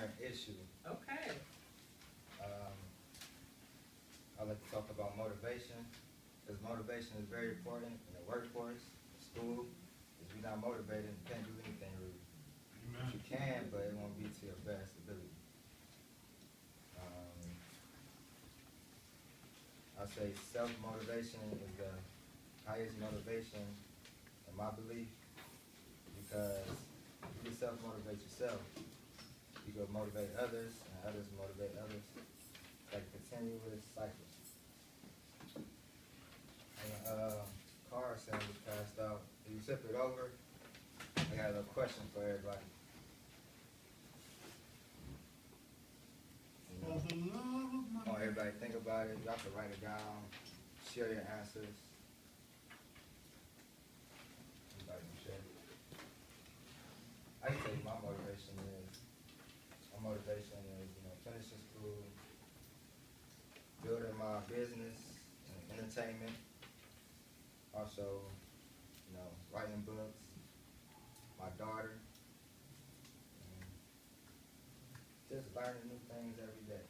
current issue. Okay. I like to talk about motivation, because motivation is very important in the workforce, school. If you're not motivated, you can't do anything really. You can, but it won't be to your best ability. I say self-motivation is the highest motivation in my belief, because if you can self-motivate yourself, you can motivate others, and others motivate others. It's like a continuous cycle. And car saying was passed out. If you flip it over, I got a little question for everybody. For the love of I want everybody to think about it. You have to write it down. Share your answers. Everybody can share. I can tell you my motivation is, finishing school, building my business and entertainment, also, writing books, my daughter, and just learning new things every day.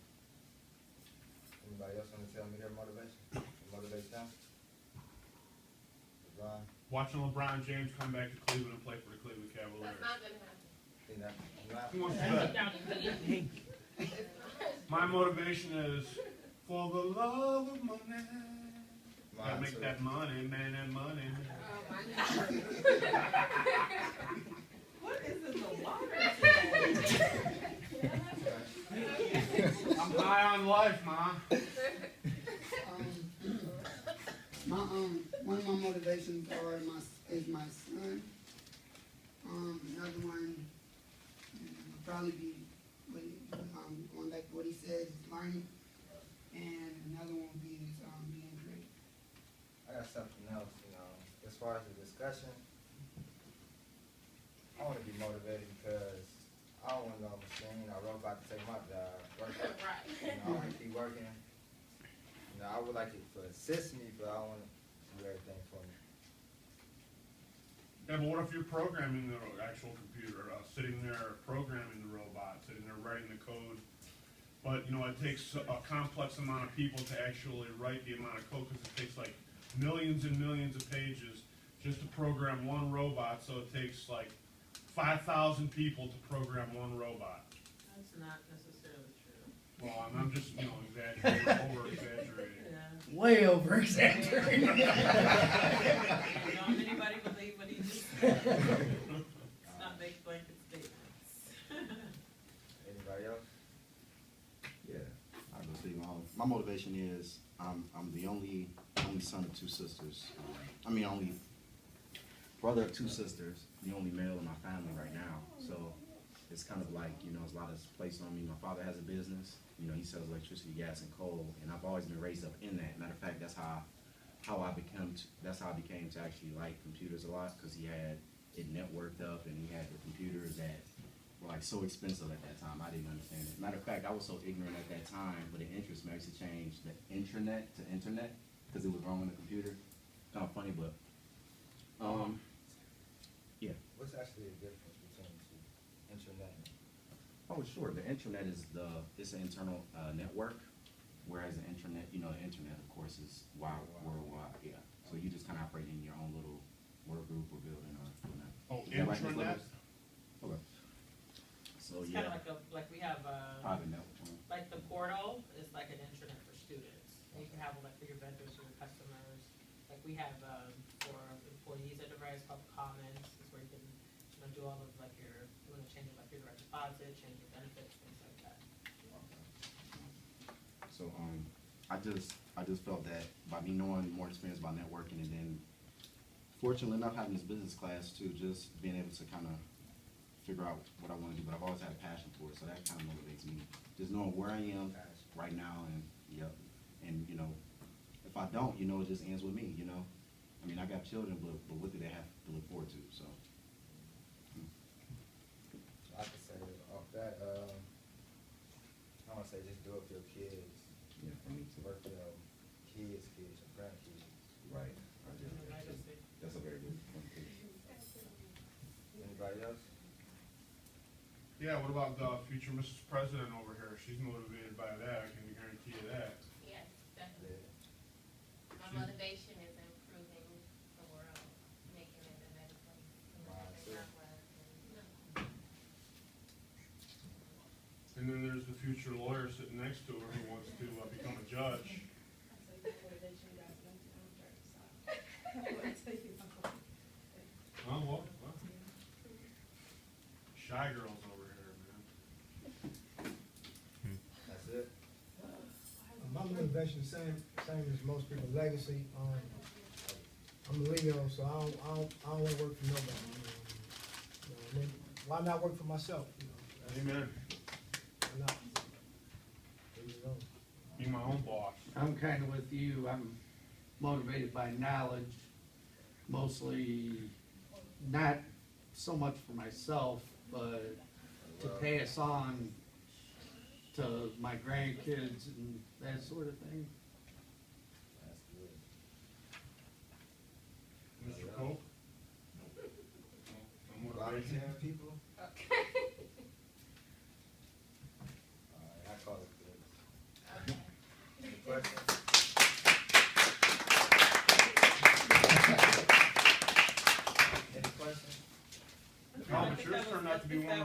Anybody else want to tell me their motivation? What motivates them? LeBron? watching LeBron James come back to Cleveland and play for the Cleveland Cavaliers. That's not gonna happen. See that? Who wants to bet? My motivation is for the love of money. Gotta Mine make too. that money, man, that money. Oh my God. What is in the water today? I'm high on life, Ma. One of my motivations is my son. Another one would probably be going back to what he said, is learning. And another one would be being great. I got something else, as far as the discussion. I want to be motivated because I don't want no machine or robot to take my job. Right. I want to keep working. I would like it to assist me, but I don't want to do everything for me. Yeah, but what if you're programming the actual computer, sitting there programming the robot, sitting there writing the code? But, it takes a complex amount of people to actually write the amount of code, because it takes like millions and millions of pages just to program one robot, so it takes like 5,000 people to program one robot. That's not necessarily true. Well, I'm just, exaggerating, over-exaggerating. Yeah. Way over exaggerated. Don't anybody believe what he just said? Let's not make blanket statements. Anybody else? Yeah, I go see my motivation is I'm the only son of two sisters. Only brother of two sisters, the only male in my family right now. So it's kind of like, there's a lot that's placed on me. My father has a business. He sells electricity, gas, and coal, and I've always been raised up in that. Matter of fact, that's how I became to actually like computers a lot, because he had it networked up, and he had the computers that were like so expensive at that time. I didn't understand it. Matter of fact, I was so ignorant at that time, but it interests me. I used to change the intranet to internet because it was wrong on the computer. Kind of funny, but yeah. What's actually the difference between the two? Internet and Oh, sure. The internet is it's an internal network, whereas the internet, the internet, of course, is worldwide. Yeah. So you just kind of operate in your own little work group or building or whatnot. Oh, Is that right, Ms. intranet? Lewis? Okay. So It's yeah, kind of like we have, private network. like the portal is like an intranet for students. And you can have like for your vendors or your customers. Like we have for employees at DeVry, it's called Commons. It's where you can do all of like you want to change like your direct deposit, change your benefits, things like that. So I just felt that by me knowing more experience about networking, and then fortunately enough having this business class too, just being able to kind of figure out what I want to do. But I've always had a passion for it, so that kind of motivates me. Just knowing where I am right now, and if I don't, it just ends with me. I got children, but what do they have to look forward to? So. I could say off that, I want to say just do it for your kids. Yeah, for me too. Work for your kids, your grandkids. Right. Legacy. That's a very good point too. Anybody else? Yeah, what about the future Mrs. President over here? She's motivated by that, I can guarantee you that. Yes, definitely. My She- motivation is improving the world, making it a better place. Wow, Making sure. our world, And then there's the future lawyer sitting next to her who wants to become a judge. Oh, well. Shy girls over here, man. That's it. My motivation, same as most people, legacy. I'm a Leo, so I don't want to work for nobody. I mean, why not work for myself? Amen. Why not? You know. Be my own boss. I'm kind of with you. I'm motivated by knowledge, mostly not so much for myself, but to pass on to my grandkids and that sort of thing. That's good. Mr. Coke? No motivation? Volunteering people? Okay. Alright, I call it good. Okay. Any questions? Any questions? No, but yours turned out to be one of